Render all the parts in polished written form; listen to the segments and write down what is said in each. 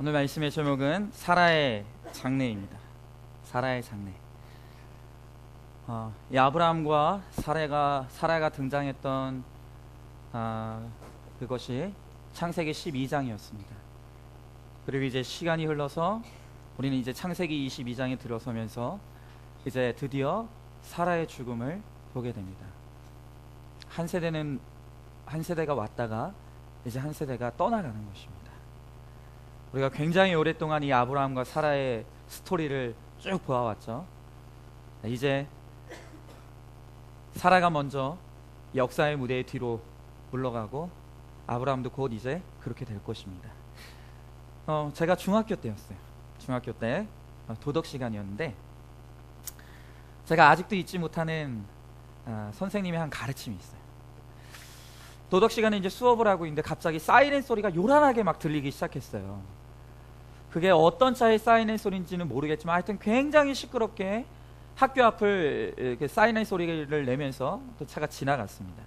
오늘 말씀의 제목은 사라의 장래입니다. 사라의 장래. 이 아브라함과 사라가 등장했던 그것이 창세기 12장이었습니다. 그리고 이제 시간이 흘러서 우리는 이제 창세기 22장에 들어서면서 이제 드디어 사라의 죽음을 보게 됩니다. 한 세대가 왔다가 이제 한 세대가 떠나가는 것입니다. 우리가 굉장히 오랫동안 이 아브라함과 사라의 스토리를 쭉 보아왔죠. 이제 사라가 먼저 역사의 무대의 뒤로 물러가고 아브라함도 곧 이제 그렇게 될 것입니다. 제가 중학교 때였어요. 중학교 때 도덕 시간이었는데 제가 아직도 잊지 못하는 선생님의 한 가르침이 있어요. 도덕 시간에 이제 수업을 하고 있는데 갑자기 사이렌 소리가 요란하게 막 들리기 시작했어요. 그게 어떤 차의 사이렌 소리인지는 모르겠지만 하여튼 굉장히 시끄럽게 학교 앞을 이렇게 사이렌 소리를 내면서 또 차가 지나갔습니다.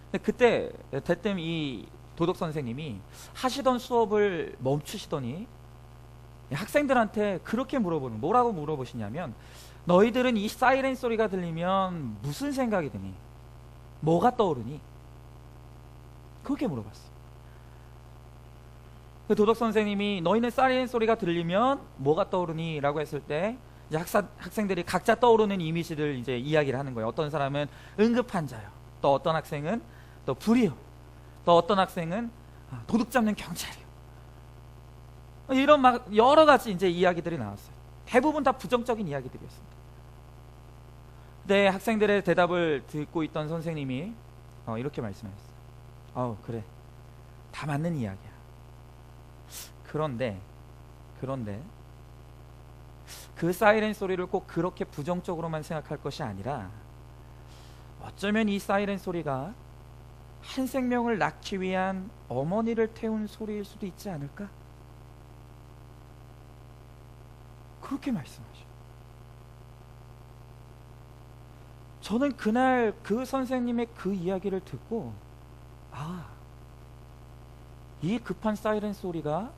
근데 그때 대뜸 이 도덕 선생님이 하시던 수업을 멈추시더니 학생들한테 그렇게 뭐라고 물어보시냐면, 너희들은 이 사이렌 소리가 들리면 무슨 생각이 드니? 뭐가 떠오르니? 그렇게 물어봤어요. 그 도덕 선생님이 너희는 사이렌 소리가 들리면 뭐가 떠오르니? 라고 했을 때 이제 학생들이 각자 떠오르는 이미지를 이제 이야기를 하는 거예요. 어떤 사람은 응급환자요, 또 어떤 학생은 또 불이요, 또 어떤 학생은 도둑 잡는 경찰이요. 이런 막 여러 가지 이제 이야기들이 나왔어요. 대부분 다 부정적인 이야기들이었습니다. 근데 학생들의 대답을 듣고 있던 선생님이 이렇게 말씀하셨어요. 그래, 다 맞는 이야기야. 그런데 그 사이렌 소리를 꼭 그렇게 부정적으로만 생각할 것이 아니라, 어쩌면 이 사이렌 소리가 한 생명을 낳기 위한 어머니를 태운 소리일 수도 있지 않을까? 그렇게 말씀하셔요. 저는 그날 그 선생님의 그 이야기를 듣고 이 급한 사이렌 소리가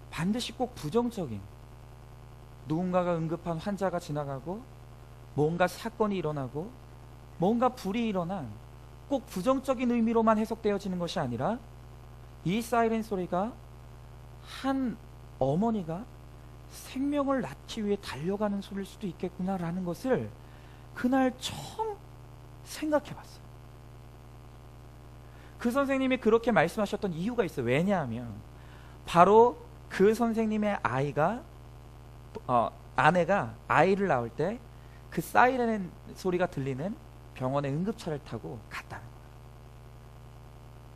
반드시 꼭 부정적인, 누군가가 응급한 환자가 지나가고 뭔가 사건이 일어나고 뭔가 불이 일어난 꼭 부정적인 의미로만 해석되어지는 것이 아니라, 이 사이렌 소리가 한 어머니가 생명을 낳기 위해 달려가는 소리일 수도 있겠구나라는 것을 그날 처음 생각해 봤어요. 그 선생님이 그렇게 말씀하셨던 이유가 있어요. 왜냐하면 바로 그 선생님의 아내가 아이를 낳을 때 그 사이렌 소리가 들리는 병원의 응급차를 타고 갔다는 거예요.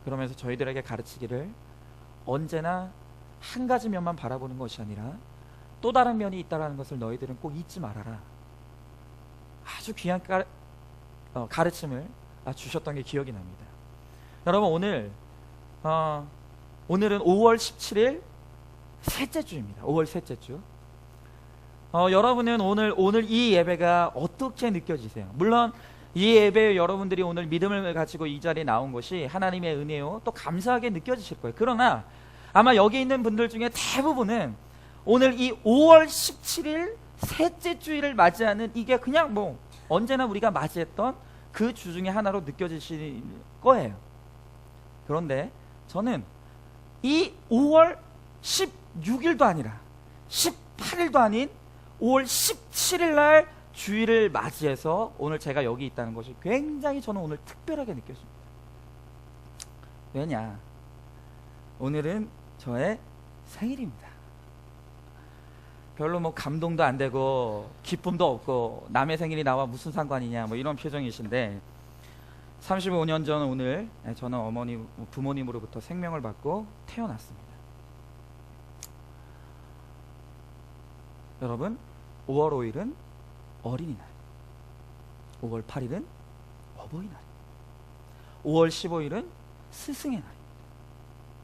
그러면서 저희들에게 가르치기를, 언제나 한 가지 면만 바라보는 것이 아니라 또 다른 면이 있다는 것을 너희들은 꼭 잊지 말아라. 아주 귀한 가르침을 주셨던 게 기억이 납니다. 여러분, 오늘은 5월 17일 셋째 주입니다. 5월 셋째 주. 여러분은 오늘 이 예배가 어떻게 느껴지세요? 물론 이 예배에 여러분들이 오늘 믿음을 가지고 이 자리에 나온 것이 하나님의 은혜요, 또 감사하게 느껴지실 거예요. 그러나 아마 여기 있는 분들 중에 대부분은 오늘 이 5월 17일 셋째 주일을 맞이하는, 이게 그냥 언제나 우리가 맞이했던 그 주 중에 하나로 느껴지실 거예요. 그런데 저는 이 5월 16일도 아니라 18일도 아닌 5월 17일 날 주일을 맞이해서 오늘 제가 여기 있다는 것이 굉장히 저는 오늘 특별하게 느껴집니다. 왜냐? 오늘은 저의 생일입니다. 별로 감동도 안 되고 기쁨도 없고 남의 생일이 나와 무슨 상관이냐 이런 표정이신데, 35년 전 오늘 저는 부모님으로부터 생명을 받고 태어났습니다. 여러분, 5월 5일은 어린이날, 5월 8일은 어버이날, 5월 15일은 스승의 날입니다.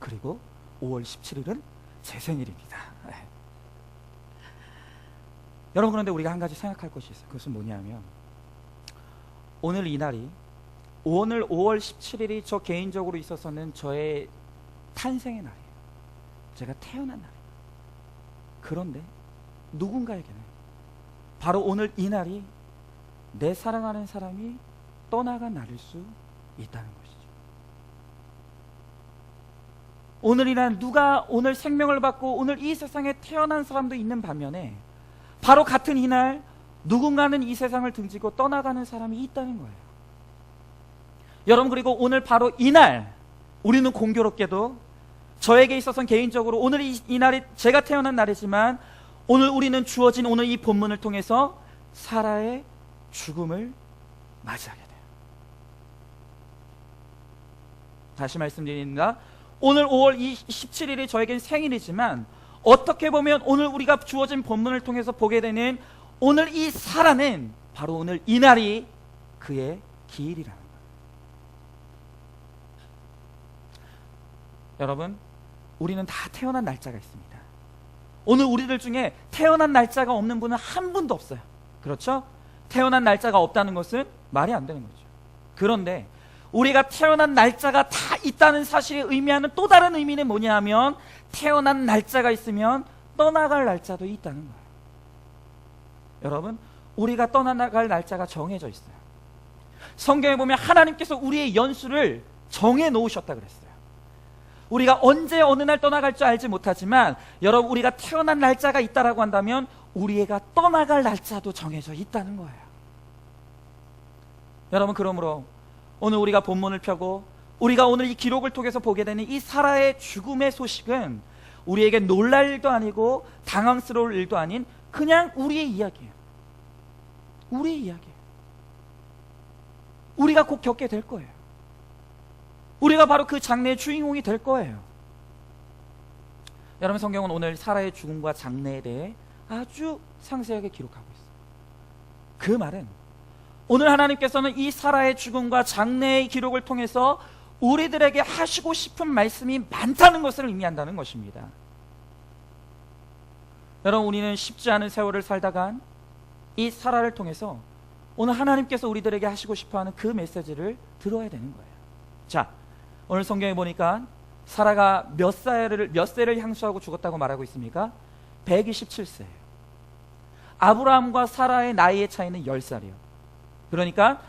그리고 5월 17일은 제 생일입니다. 여러분, 그런데 우리가 한 가지 생각할 것이 있어요. 그것은 뭐냐면, 오늘 5월 17일이 저 개인적으로 있어서는 저의 탄생의 날이에요. 제가 태어난 날이에요. 그런데 누군가에게는 바로 오늘 이 날이 내 사랑하는 사람이 떠나간 날일 수 있다는 것이죠. 오늘이란 누가 오늘 생명을 받고 오늘 이 세상에 태어난 사람도 있는 반면에 바로 같은 이날 누군가는 이 세상을 등지고 떠나가는 사람이 있다는 거예요. 여러분, 그리고 오늘 바로 이날 우리는 공교롭게도 저에게 있어서는 개인적으로 오늘 이 날이 제가 태어난 날이지만 오늘 우리는 주어진 오늘 이 본문을 통해서 사라의 죽음을 맞이하게 돼요. 다시 말씀드립니다. 오늘 5월 17일이 저에겐 생일이지만 어떻게 보면 오늘 우리가 주어진 본문을 통해서 보게 되는 오늘 이 사라는 바로 오늘 이 날이 그의 기일이라는 거예요. 여러분, 우리는 다 태어난 날짜가 있습니다. 오늘 우리들 중에 태어난 날짜가 없는 분은 한 분도 없어요. 그렇죠? 태어난 날짜가 없다는 것은 말이 안 되는 거죠. 그런데 우리가 태어난 날짜가 다 있다는 사실이 의미하는 또 다른 의미는 뭐냐 하면 태어난 날짜가 있으면 떠나갈 날짜도 있다는 거예요. 여러분, 우리가 떠나갈 날짜가 정해져 있어요. 성경에 보면 하나님께서 우리의 연수를 정해 놓으셨다 그랬어요. 우리가 언제 어느 날 떠나갈 줄 알지 못하지만 여러분, 우리가 태어난 날짜가 있다라고 한다면 우리가 떠나갈 날짜도 정해져 있다는 거예요. 여러분, 그러므로 오늘 우리가 본문을 펴고 우리가 오늘 이 기록을 통해서 보게 되는 이 사라의 죽음의 소식은 우리에게 놀랄 일도 아니고 당황스러울 일도 아닌 그냥 우리의 이야기예요. 우리의 이야기예요. 우리가 곧 겪게 될 거예요. 우리가 바로 그 장래의 주인공이 될 거예요. 여러분, 성경은 오늘 사라의 죽음과 장래에 대해 아주 상세하게 기록하고 있어요. 그 말은 오늘 하나님께서는 이 사라의 죽음과 장래의 기록을 통해서 우리들에게 하시고 싶은 말씀이 많다는 것을 의미한다는 것입니다. 여러분, 우리는 쉽지 않은 세월을 살다간 이 사라를 통해서 오늘 하나님께서 우리들에게 하시고 싶어하는 그 메시지를 들어야 되는 거예요. 자, 오늘 성경에 보니까 사라가 몇 세를 향수하고 죽었다고 말하고 있습니까? 127세예요. 아브라함과 사라의 나이의 차이는 10살이요. 그러니까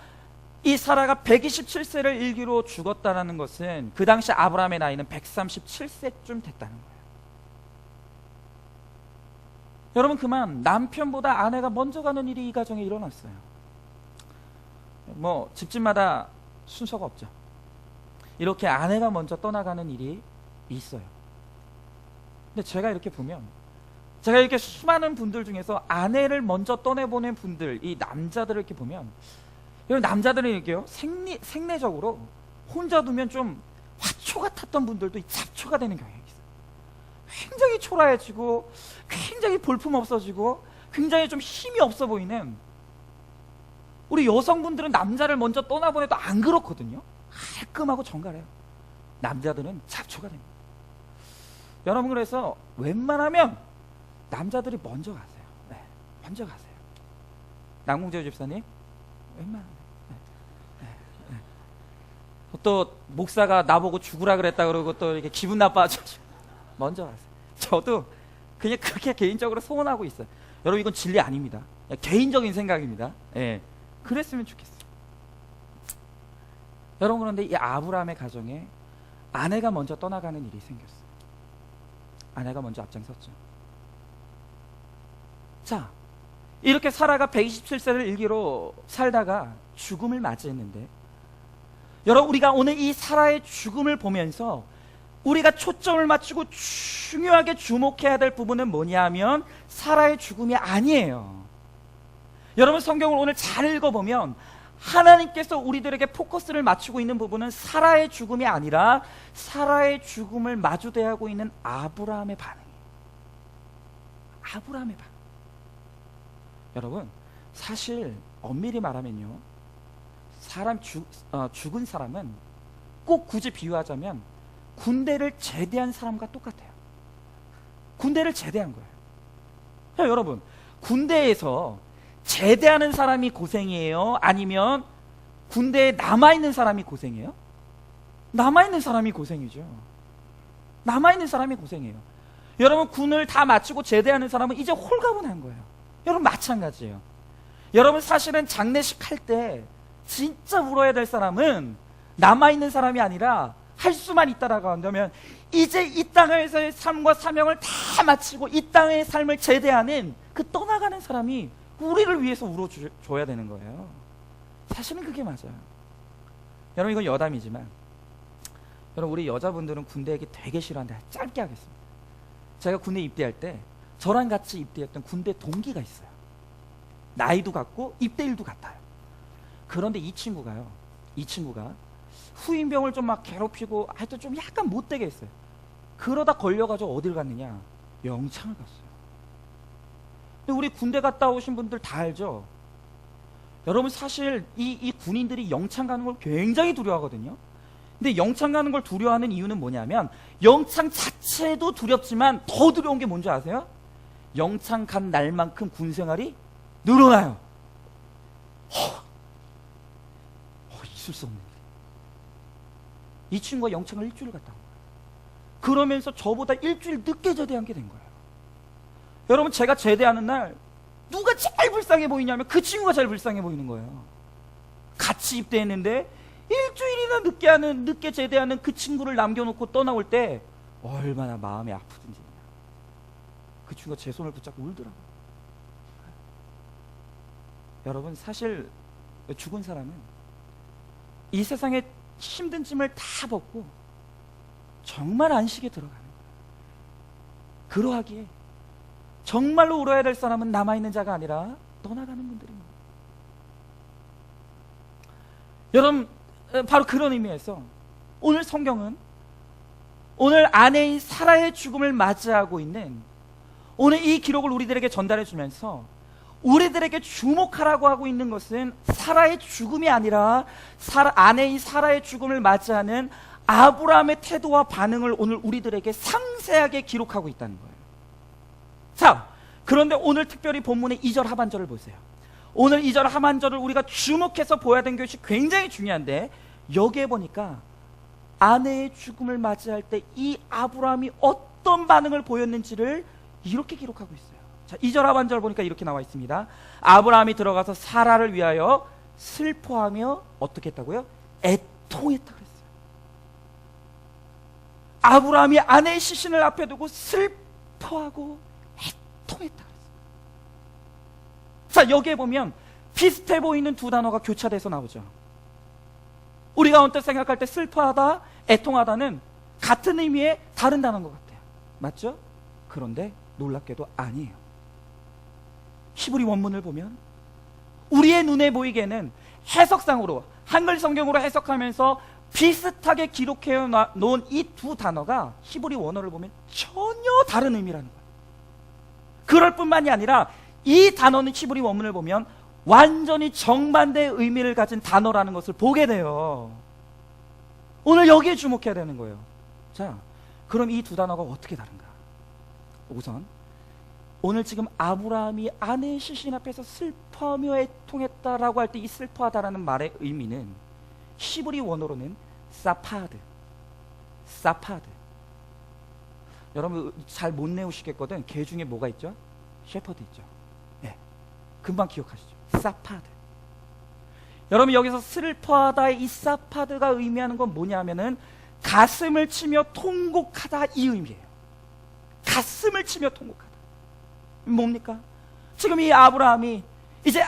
이 사라가 127세를 일기로 죽었다는 것은 그 당시 아브라함의 나이는 137세쯤 됐다는 거예요. 여러분, 그만 남편보다 아내가 먼저 가는 일이 이 가정에 일어났어요. 뭐 집집마다 순서가 없죠. 이렇게 아내가 먼저 떠나가는 일이 있어요. 근데 제가 이렇게 보면, 제가 이렇게 수많은 분들 중에서 아내를 먼저 떠내보낸 분들, 이 남자들을 이렇게 보면, 여러분, 남자들은 이렇게요, 생리적으로 혼자 두면 좀 화초가 탔던 분들도 이 잡초가 되는 경향이 있어요. 굉장히 초라해지고 굉장히 볼품 없어지고 굉장히 좀 힘이 없어 보이는, 우리 여성분들은 남자를 먼저 떠나보내도 안 그렇거든요. 깔끔하고 정갈해요. 남자들은 잡초가 됩니다. 여러분, 그래서 웬만하면 남자들이 먼저 가세요. 네, 먼저 가세요. 남궁재우 집사님, 웬만하면. 네. 또 목사가 나보고 죽으라 그랬다 그러고 또 이렇게 기분 나빠져가지고 먼저 가세요. 저도 그냥 그렇게 개인적으로 소원하고 있어요. 여러분, 이건 진리 아닙니다. 개인적인 생각입니다. 예, 그랬으면 좋겠어요. 여러분, 그런데 이 아브라함의 가정에 아내가 먼저 떠나가는 일이 생겼어요. 아내가 먼저 앞장섰죠. 자, 이렇게 사라가 127세를 일기로 살다가 죽음을 맞이했는데, 여러분, 우리가 오늘 이 사라의 죽음을 보면서 우리가 초점을 맞추고 중요하게 주목해야 될 부분은 뭐냐 하면 사라의 죽음이 아니에요. 여러분, 성경을 오늘 잘 읽어보면 하나님께서 우리들에게 포커스를 맞추고 있는 부분은 사라의 죽음이 아니라 사라의 죽음을 마주대하고 있는 아브라함의 반응이에요. 아브라함의 반응. 여러분, 사실 엄밀히 말하면요, 죽은 사람은 꼭 굳이 비유하자면 군대를 제대한 사람과 똑같아요. 군대를 제대한 거예요. 자, 여러분, 군대에서 제대하는 사람이 고생이에요? 아니면 군대에 남아있는 사람이 고생이에요? 남아있는 사람이 고생이죠. 남아있는 사람이 고생이에요. 여러분 군을 다 마치고 제대하는 사람은 이제 홀가분한 거예요. 여러분 마찬가지예요. 여러분 사실은 장례식 할 때 진짜 울어야 될 사람은 남아있는 사람이 아니라 할 수만 있다라고 한다면 이제 이 땅에서의 삶과 사명을 다 마치고 이 땅의 삶을 제대하는 그 떠나가는 사람이 우리를 위해서 울어줘야 되는 거예요. 사실은 그게 맞아요. 여러분 이건 여담이지만 여러분 우리 여자분들은 군대 얘기 되게 싫어하는데 짧게 하겠습니다. 제가 군대 입대할 때 저랑 같이 입대했던 군대 동기가 있어요. 나이도 같고 입대일도 같아요. 그런데 이 친구가 후임병을 좀 막 괴롭히고 하여튼 좀 약간 못되게 했어요. 그러다 걸려가지고 어딜 갔느냐, 영창을 갔어요. 근데 우리 군대 갔다 오신 분들 다 알죠? 여러분 사실 이 군인들이 영창 가는 걸 굉장히 두려워하거든요. 근데 영창 가는 걸 두려워하는 이유는 뭐냐면 영창 자체도 두렵지만 더 두려운 게 뭔지 아세요? 영창 간 날만큼 군 생활이 늘어나요. 있을 수 없는 일. 이 친구가 영창을 일주일 갔다 온 거예요. 그러면서 저보다 일주일 늦게 제대한 게 된 거예요. 여러분 제가 제대하는 날 누가 제일 불쌍해 보이냐면 그 친구가 제일 불쌍해 보이는 거예요. 같이 입대했는데 일주일이나 늦게 제대하는 그 친구를 남겨놓고 떠나올 때 얼마나 마음이 아프든지 그 친구가 제 손을 붙잡고 울더라고요. 여러분 사실 죽은 사람은 이 세상에 힘든 짐을 다 벗고 정말 안식에 들어가는 거예요. 그러하기에 정말로 울어야 될 사람은 남아있는 자가 아니라 떠나가는 분들입니다. 여러분 바로 그런 의미에서 오늘 성경은 오늘 아내인 사라의 죽음을 맞이하고 있는 오늘 이 기록을 우리들에게 전달해 주면서 우리들에게 주목하라고 하고 있는 것은 사라의 죽음이 아니라 아내인 사라의 죽음을 맞이하는 아브라함의 태도와 반응을 오늘 우리들에게 상세하게 기록하고 있다는 거예요. 자, 그런데 오늘 특별히 본문의 2절 하반절을 보세요. 오늘 2절 하반절을 우리가 주목해서 보아야 되는 것이 굉장히 중요한데 여기에 보니까 아내의 죽음을 맞이할 때 이 아브라함이 어떤 반응을 보였는지를 이렇게 기록하고 있어요. 자, 2절 하반절 보니까 이렇게 나와 있습니다. 아브라함이 들어가서 사라를 위하여 슬퍼하며 어떻게 했다고요? 애통했다 그랬어요. 아브라함이 아내의 시신을 앞에 두고 슬퍼하고 애통했다 그랬어요. 자, 여기에 보면 비슷해 보이는 두 단어가 교차돼서 나오죠. 우리가 언뜻 생각할 때 슬퍼하다, 애통하다는 같은 의미의 다른 단어인 것 같아요. 맞죠? 그런데 놀랍게도 아니에요. 히브리 원문을 보면 우리의 눈에 보이기에는 해석상으로 한글 성경으로 해석하면서 비슷하게 기록해 놓은 이 두 단어가 히브리 원어를 보면 전혀 다른 의미라는 거예요. 그럴 뿐만이 아니라 이 단어는 히브리 원문을 보면 완전히 정반대의 의미를 가진 단어라는 것을 보게 돼요. 오늘 여기에 주목해야 되는 거예요. 자, 그럼 이 두 단어가 어떻게 다른가? 우선 오늘 지금 아브라함이 아내의 시신 앞에서 슬퍼하며 애통했다라고 할 때 이 슬퍼하다라는 말의 의미는 히브리 원어로는 사파드. 여러분 잘 못 내우시겠거든. 개 중에 뭐가 있죠? 셰퍼드 있죠. 네, 금방 기억하시죠? 사파드. 여러분 여기서 슬퍼하다의 이 사파드가 의미하는 건 뭐냐면은 가슴을 치며 통곡하다 이 의미예요. 가슴을 치며 통곡하다. 뭡니까? 지금 이 아브라함이 이제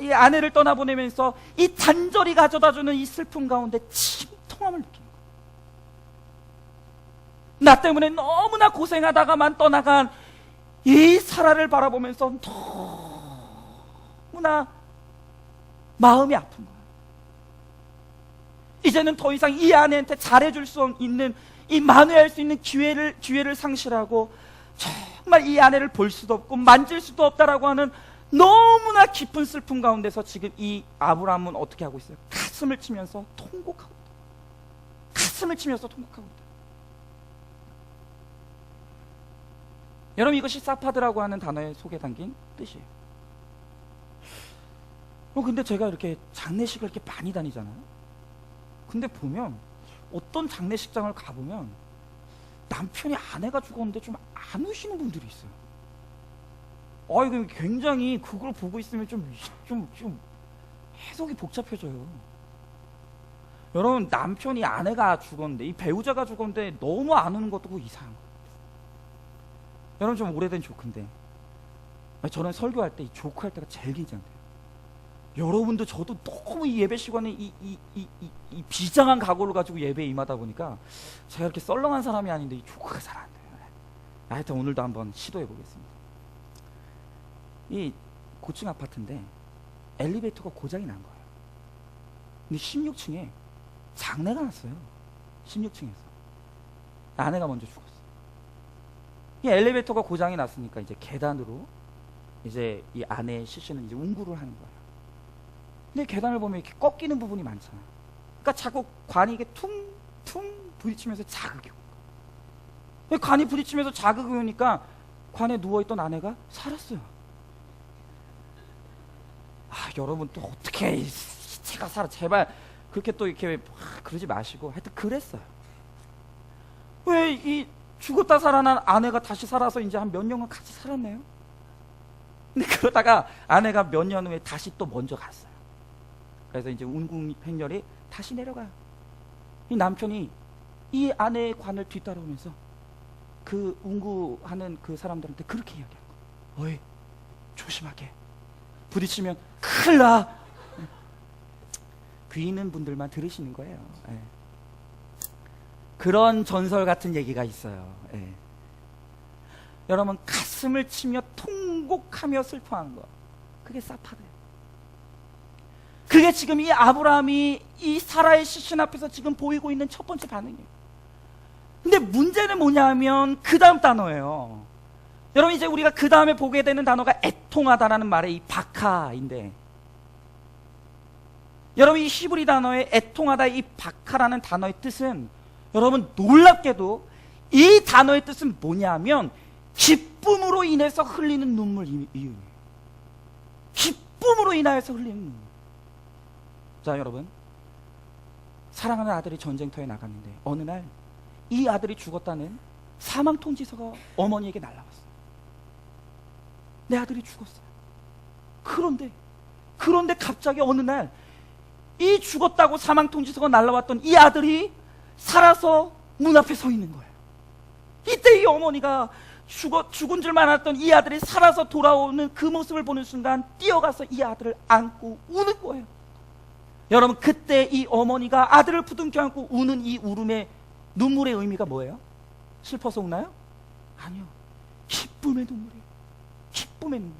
이 아내를 떠나보내면서 이 단절이 가져다주는 이 슬픔 가운데 침통함을 느끼는 거예요. 나 때문에 너무나 고생하다가만 떠나간 이 사라를 바라보면서 너무나 마음이 아픈 거예요. 이제는 더 이상 이 아내한테 잘해줄 수 있는 이 만회할 수 있는 기회를 상실하고 정말 이 아내를 볼 수도 없고 만질 수도 없다라고 하는 너무나 깊은 슬픔 가운데서 지금 이 아브라함은 어떻게 하고 있어요? 가슴을 치면서 통곡하고 있다. 가슴을 치면서 통곡하고 있다. 여러분 이것이 사파드라고 하는 단어의 속에 담긴 뜻이에요. 근데 제가 이렇게 장례식을 이렇게 많이 다니잖아요. 근데 보면 어떤 장례식장을 가보면 남편이 아내가 죽었는데 좀 안 우시는 분들이 있어요. 이거 굉장히 그걸 보고 있으면 좀 해석이 복잡해져요. 여러분, 남편이 아내가 죽었는데, 이 배우자가 죽었는데 너무 안 우는 것도 이상한 거예요. 여러분, 좀 오래된 조크인데, 저는 설교할 때 이 조크할 때가 제일 긴장돼요. 여러분도 저도 너무 이 예배 시간에 이 비장한 각오를 가지고 예배에 임하다 보니까 제가 이렇게 썰렁한 사람이 아닌데 이 조크가 잘 안 돼요. 하여튼 오늘도 한번 시도해 보겠습니다. 이 고층 아파트인데 엘리베이터가 고장이 난 거예요. 근데 16층에 장례가 났어요. 16층에서 아내가 먼저 죽었어요. 이 엘리베이터가 고장이 났으니까 이제 계단으로 이제 이 아내의 시신을 이제 운구를 하는 거예요. 근데 계단을 보면 이렇게 꺾이는 부분이 많잖아요. 그러니까 자꾸 관이 이게 퉁퉁 부딪히면서 자극이 오고, 관이 부딪히면서 자극이 오니까 관에 누워있던 아내가 살았어요. 여러분 또 어떻게 제가 살아, 제발 그렇게 또 이렇게 그러지 마시고, 하여튼 그랬어요. 왜 이 죽었다 살아난 아내가 다시 살아서 이제 한 몇 년간 같이 살았네요. 근데 그러다가 아내가 몇 년 후에 다시 또 먼저 갔어요. 그래서 이제 운구 행렬이 다시 내려가요. 이 남편이 이 아내의 관을 뒤따라오면서 그 운구하는 그 사람들한테 그렇게 이야기한 거예요. 어이, 조심하게, 부딪히면 큰일 나. 귀있는 분들만 들으시는 거예요. 예. 그런 전설 같은 얘기가 있어요. 예. 여러분, 가슴을 치며 통곡하며 슬퍼한 거, 그게 사파드예요. 그게 지금 이 아브라함이 이 사라의 시신 앞에서 지금 보이고 있는 첫 번째 반응이에요. 근데 문제는 뭐냐면 그 다음 단어예요. 여러분, 이제 우리가 그 다음에 보게 되는 단어가 애통하다라는 말의 이 바카인데, 여러분, 이 히브리 단어의 애통하다, 이 바카라는 단어의 뜻은, 여러분, 놀랍게도 이 단어의 뜻은 뭐냐면 기쁨으로 인해서 흘리는 눈물 이유예요. 기쁨으로 인하여서 흘리는 눈물. 자, 여러분, 사랑하는 아들이 전쟁터에 나갔는데 어느 날 이 아들이 죽었다는 사망 통지서가 어머니에게 날라왔어요. 내 아들이 죽었어요. 그런데 갑자기 어느 날 이 죽었다고 사망 통지서가 날라왔던 이 아들이 살아서 문 앞에 서 있는 거예요. 이때 이 어머니가 죽은 줄만 알았던 이 아들이 살아서 돌아오는 그 모습을 보는 순간 뛰어가서 이 아들을 안고 우는 거예요. 여러분, 그때 이 어머니가 아들을 부둥켜 안고 우는 이 울음의 눈물의 의미가 뭐예요? 슬퍼서 우나요? 아니요, 기쁨의 눈물이에요. 기쁨의 눈물.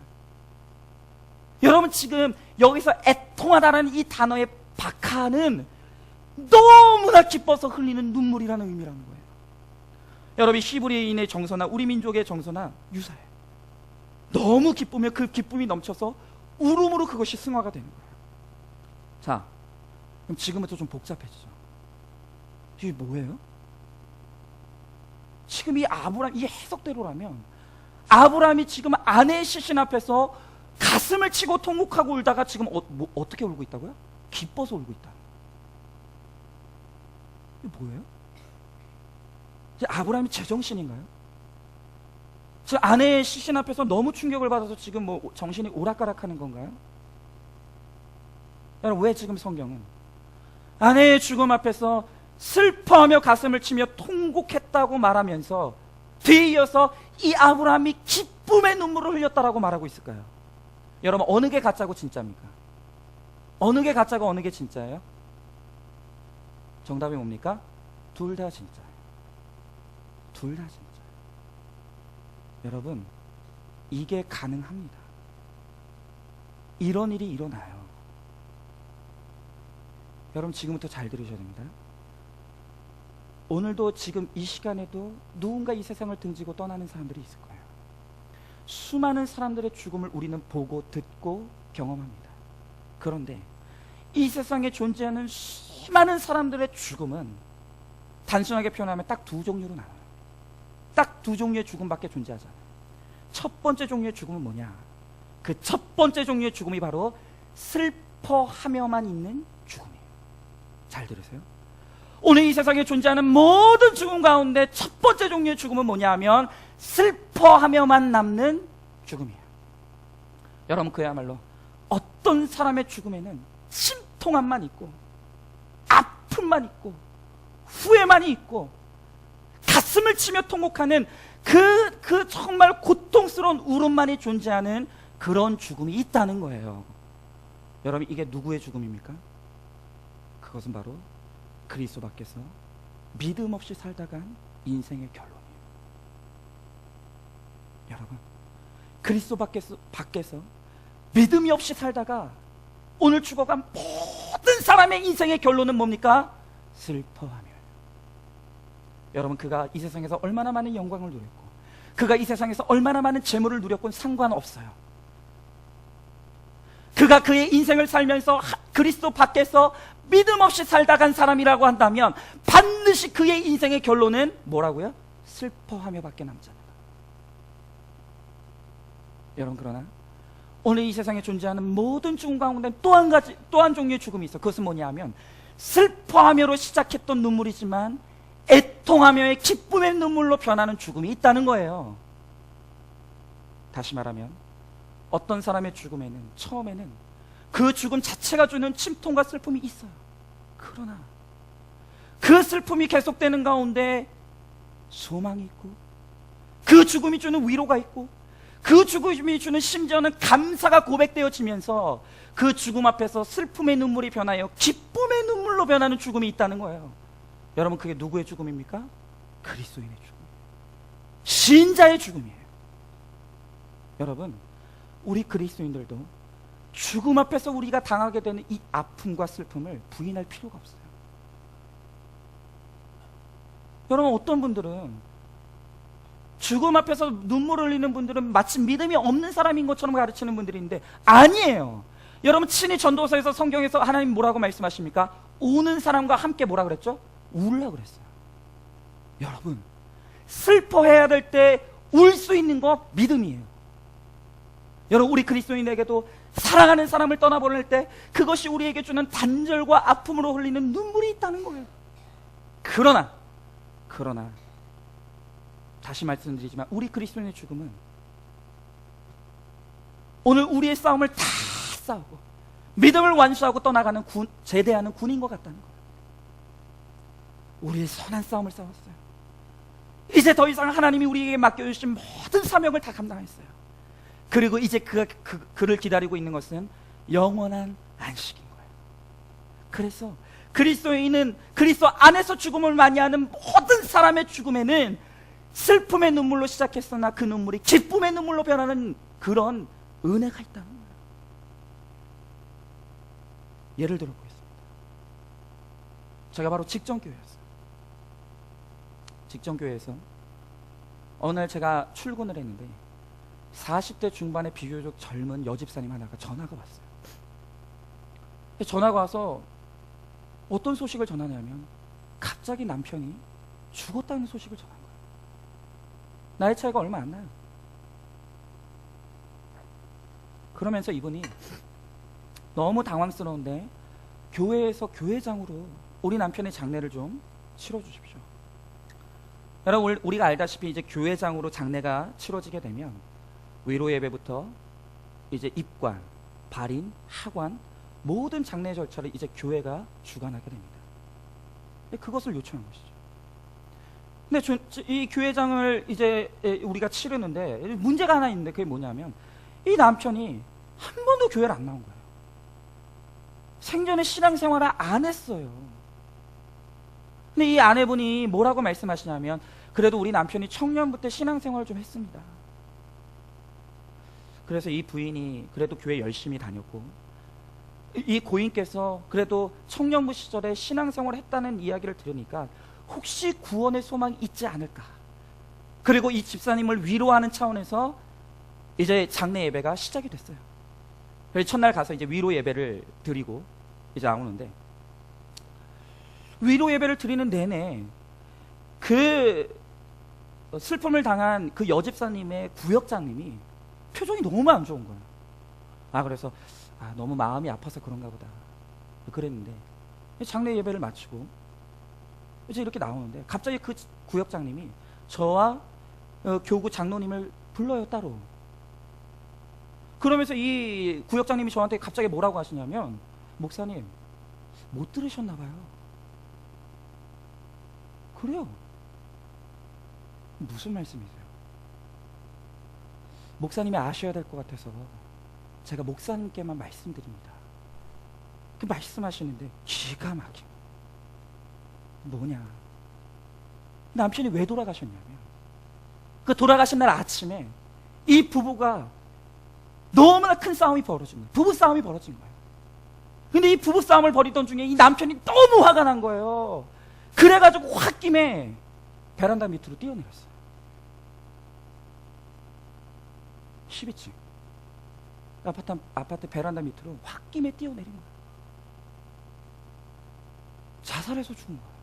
여러분, 지금 여기서 애통하다라는 이 단어의 바카는 너무나 기뻐서 흘리는 눈물이라는 의미라는 거예요. 여러분, 히브리인의 정서나 우리 민족의 정서나 유사해요. 너무 기쁘면 그 기쁨이 넘쳐서 울음으로 그것이 승화가 되는 거예요. 자, 그럼 지금부터 좀 복잡해지죠. 이게 뭐예요? 지금 이 아브라함, 이 해석대로라면 아브라함이 지금 아내의 시신 앞에서 가슴을 치고 통곡하고 울다가 지금 어떻게 울고 있다고요? 기뻐서 울고 있다. 이게 뭐예요? 아브라함이 제정신인가요? 지금 아내의 시신 앞에서 너무 충격을 받아서 지금 뭐 정신이 오락가락하는 건가요? 여러분, 왜 지금 성경은 아내의 죽음 앞에서 슬퍼하며 가슴을 치며 통곡했다고 말하면서 뒤에 이어서 이 아브라함이 기쁨의 눈물을 흘렸다라고 말하고 있을까요? 여러분, 어느 게 가짜고 진짜입니까? 어느 게 가짜고 어느 게 진짜예요? 정답이 뭡니까? 둘 다 진짜예요. 둘 다 진짜. 여러분, 이게 가능합니다. 이런 일이 일어나요. 여러분, 지금부터 잘 들으셔야 됩니다. 오늘도 지금 이 시간에도 누군가 이 세상을 등지고 떠나는 사람들이 있을 거예요. 수많은 사람들의 죽음을 우리는 보고 듣고 경험합니다. 그런데 이 세상에 존재하는 수많은 사람들의 죽음은 단순하게 표현하면 딱 두 종류로 나눠요. 딱 두 종류의 죽음밖에 존재하지 않아요. 첫 번째 종류의 죽음은 뭐냐? 그 첫 번째 종류의 죽음이 바로 슬퍼하며만 있는 죽음이에요. 잘 들으세요. 오늘 이 세상에 존재하는 모든 죽음 가운데 첫 번째 종류의 죽음은 뭐냐 하면 슬퍼하며만 남는 죽음이에요. 여러분, 그야말로 어떤 사람의 죽음에는 심통함만 있고 아픔만 있고 후회만이 있고 가슴을 치며 통곡하는 그 정말 고통스러운 울음만이 존재하는 그런 죽음이 있다는 거예요. 여러분, 이게 누구의 죽음입니까? 그것은 바로 그리스도 밖에서 믿음 없이 살다간 인생의 결론이에요. 여러분, 그리스도 밖에서 믿음이 없이 살다가 오늘 죽어간 모든 사람의 인생의 결론은 뭡니까? 슬퍼하며. 여러분, 그가 이 세상에서 얼마나 많은 영광을 누렸고 그가 이 세상에서 얼마나 많은 재물을 누렸건 상관없어요. 그가 그의 인생을 살면서 그리스도 밖에서 믿음 없이 살다간 사람이라고 한다면 반드시 그의 인생의 결론은 뭐라고요? 슬퍼하며 밖에 남지 않는다. 여러분, 그러나 오늘 이 세상에 존재하는 모든 죽음 가운데 또 한 종류의 죽음이 있어. 그것은 뭐냐 하면 슬퍼하며로 시작했던 눈물이지만 애통하며의 기쁨의 눈물로 변하는 죽음이 있다는 거예요. 다시 말하면 어떤 사람의 죽음에는 처음에는 그 죽음 자체가 주는 침통과 슬픔이 있어요. 그러나 그 슬픔이 계속되는 가운데 소망이 있고 그 죽음이 주는 위로가 있고 그 죽음이 주는 심지어는 감사가 고백되어지면서 그 죽음 앞에서 슬픔의 눈물이 변하여 기쁨의 눈물로 변하는 죽음이 있다는 거예요. 여러분, 그게 누구의 죽음입니까? 그리스도인의 죽음, 신자의 죽음이에요. 여러분, 우리 그리스도인들도 죽음 앞에서 우리가 당하게 되는 이 아픔과 슬픔을 부인할 필요가 없어요. 여러분, 어떤 분들은 죽음 앞에서 눈물을 흘리는 분들은 마치 믿음이 없는 사람인 것처럼 가르치는 분들이 있는데 아니에요. 여러분, 친히 전도서에서 성경에서 하나님 뭐라고 말씀하십니까? 우는 사람과 함께 뭐라 그랬죠? 울라 그랬어요. 여러분, 슬퍼해야 될 때 울 수 있는 거 믿음이에요. 여러분, 우리 그리스도인에게도 사랑하는 사람을 떠나보낼 때 그것이 우리에게 주는 단절과 아픔으로 흘리는 눈물이 있다는 거예요. 그러나 다시 말씀드리지만 우리 그리스도인의 죽음은 오늘 우리의 싸움을 다 싸우고 믿음을 완수하고 떠나가는 제대하는 군인 것 같다는 거예요. 우리의 선한 싸움을 싸웠어요. 이제 더 이상 하나님이 우리에게 맡겨주신 모든 사명을 다 감당했어요. 그리고 이제 그를 기다리고 있는 것은 영원한 안식인 거예요. 그래서 그리스도인은 그리스도 안에서 죽음을 맞이하는 모든 사람의 죽음에는 슬픔의 눈물로 시작했으나 그 눈물이 기쁨의 눈물로 변하는 그런 은혜가 있다는 거예요. 예를 들어 보겠습니다. 제가 바로 직전교회였어요. 직전교회에서 어느 날 제가 출근을 했는데 40대 중반의 비교적 젊은 여집사님 하나가 전화가 왔어요. 전화가 와서 어떤 소식을 전하냐면 갑자기 남편이 죽었다는 소식을 전한 거예요. 나이 차이가 얼마 안 나요. 그러면서 이분이 너무 당황스러운데 교회에서 교회장으로 우리 남편의 장례를 좀 치러주십시오. 여러분, 우리가 알다시피 이제 교회장으로 장례가 치러지게 되면 위로 예배부터 이제 입관, 발인, 하관 모든 장례 절차를 이제 교회가 주관하게 됩니다. 그것을 요청한 것이죠. 근데 이 교회장을 이제 우리가 치르는데 문제가 하나 있는데 그게 뭐냐면 이 남편이 한 번도 교회를 안 나온 거예요. 생전에 신앙생활을 안 했어요. 근데 이 아내분이 뭐라고 말씀하시냐면 그래도 우리 남편이 청년부터 신앙생활을 좀 했습니다. 그래서 이 부인이 그래도 교회 열심히 다녔고 이 고인께서 그래도 청년부 시절에 신앙생활을 했다는 이야기를 들으니까 혹시 구원의 소망이 있지 않을까. 그리고 이 집사님을 위로하는 차원에서 이제 장례 예배가 시작이 됐어요. 그래서 첫날 가서 이제 위로 예배를 드리고 이제 나오는데 위로 예배를 드리는 내내 그 슬픔을 당한 그 여집사님의 구역장님이 표정이 너무 안 좋은 거예요. 그래서 너무 마음이 아파서 그런가 보다 그랬는데 장례 예배를 마치고 이제 이렇게 나오는데 갑자기 그 구역장님이 저와 교구 장로님을 불러요, 따로. 그러면서 이 구역장님이 저한테 갑자기 뭐라고 하시냐면, 목사님 못 들으셨나 봐요. 그래요? 무슨 말씀이세요? 목사님이 아셔야 될 것 같아서 제가 목사님께만 말씀드립니다. 그 말씀하시는데 기가 막혀. 뭐냐, 남편이 왜 돌아가셨냐면, 그 돌아가신 날 아침에 이 부부가 너무나 큰 싸움이 벌어진 거예요. 부부 싸움이 벌어진 거예요. 근데 이 부부 싸움을 벌이던 중에 이 남편이 너무 화가 난 거예요. 그래가지고 홧김에 베란다 밑으로 뛰어내렸어요. 12층 아파트 베란다 밑으로 홧김에 뛰어내린 거예요. 자살해서 죽은 거예요.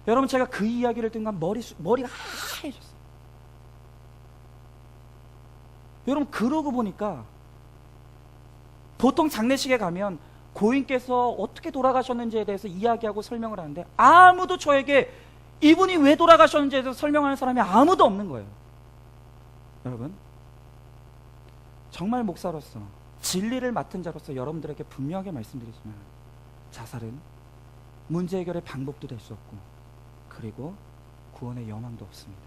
여러분, 제가 그 이야기를 듣는 머리가 하얘졌어요. 여러분, 그러고 보니까 보통 장례식에 가면 고인께서 어떻게 돌아가셨는지에 대해서 이야기하고 설명을 하는데, 아무도 저에게 이분이 왜 돌아가셨는지에 대해서 설명하는 사람이 아무도 없는 거예요. 여러분, 정말 목사로서 진리를 맡은 자로서 여러분들에게 분명하게 말씀드리지만, 자살은 문제 해결의 방법도 될 수 없고, 그리고 구원의 여망도 없습니다.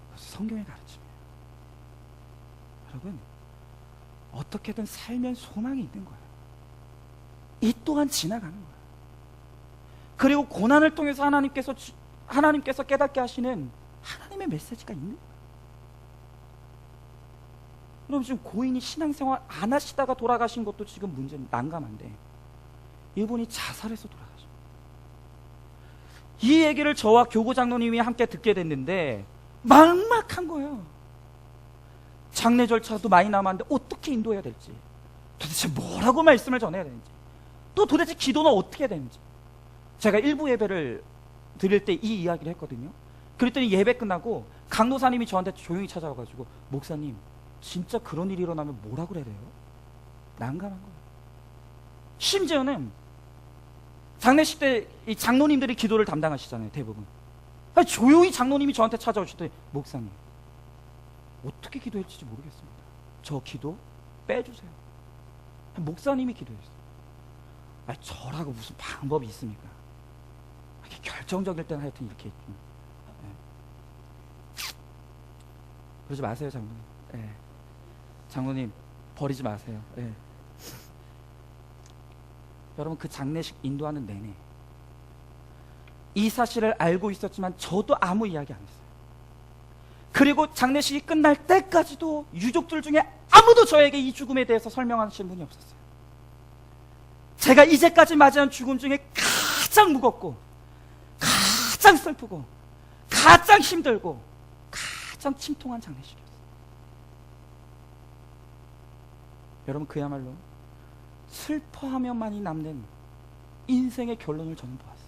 그래서 성경의 가르침이에요. 여러분, 어떻게든 살면 소망이 있는 거예요. 이 또한 지나가는 거예요. 그리고 고난을 통해서 하나님께서 깨닫게 하시는 하나님의 메시지가 있는 거예요. 여러분, 지금 고인이 신앙생활 안 하시다가 돌아가신 것도 지금 문제는 난감한데, 이분이 자살해서 돌아가셨어요. 이 얘기를 저와 교구 장로님이 함께 듣게 됐는데 막막한 거예요. 장례 절차도 많이 남았는데 어떻게 인도해야 될지, 도대체 뭐라고 말씀을 전해야 되는지, 또 도대체 기도는 어떻게 해야 되는지. 제가 일부 예배를 드릴 때 이 이야기를 했거든요. 그랬더니 예배 끝나고 강도사님이 저한테 조용히 찾아와가지고, 목사님 진짜 그런 일이 일어나면 뭐라 그래야 돼요? 난감한 거예요. 심지어는 장례식 때 이 장로님들이 기도를 담당하시잖아요, 대부분. 조용히 장로님이 저한테 찾아오시더니, 목사님 어떻게 기도할지 모르겠습니다. 저 기도 빼주세요. 목사님이 기도했어요. 저라고 무슨 방법이 있습니까? 결정적일 때는 하여튼 이렇게. 네. 그러지 마세요, 장로님. 네. 장로님 버리지 마세요. 네. 여러분, 그 장례식 인도하는 내내 이 사실을 알고 있었지만 저도 아무 이야기 안 했어요. 그리고 장례식이 끝날 때까지도 유족들 중에 아무도 저에게 이 죽음에 대해서 설명하시는 분이 없었어요. 제가 이제까지 맞이한 죽음 중에 가장 무겁고, 가장 슬프고, 가장 힘들고, 가장 침통한 장례식이었어요. 여러분, 그야말로 슬퍼하면만이 남는 인생의 결론을 저는 보았어요.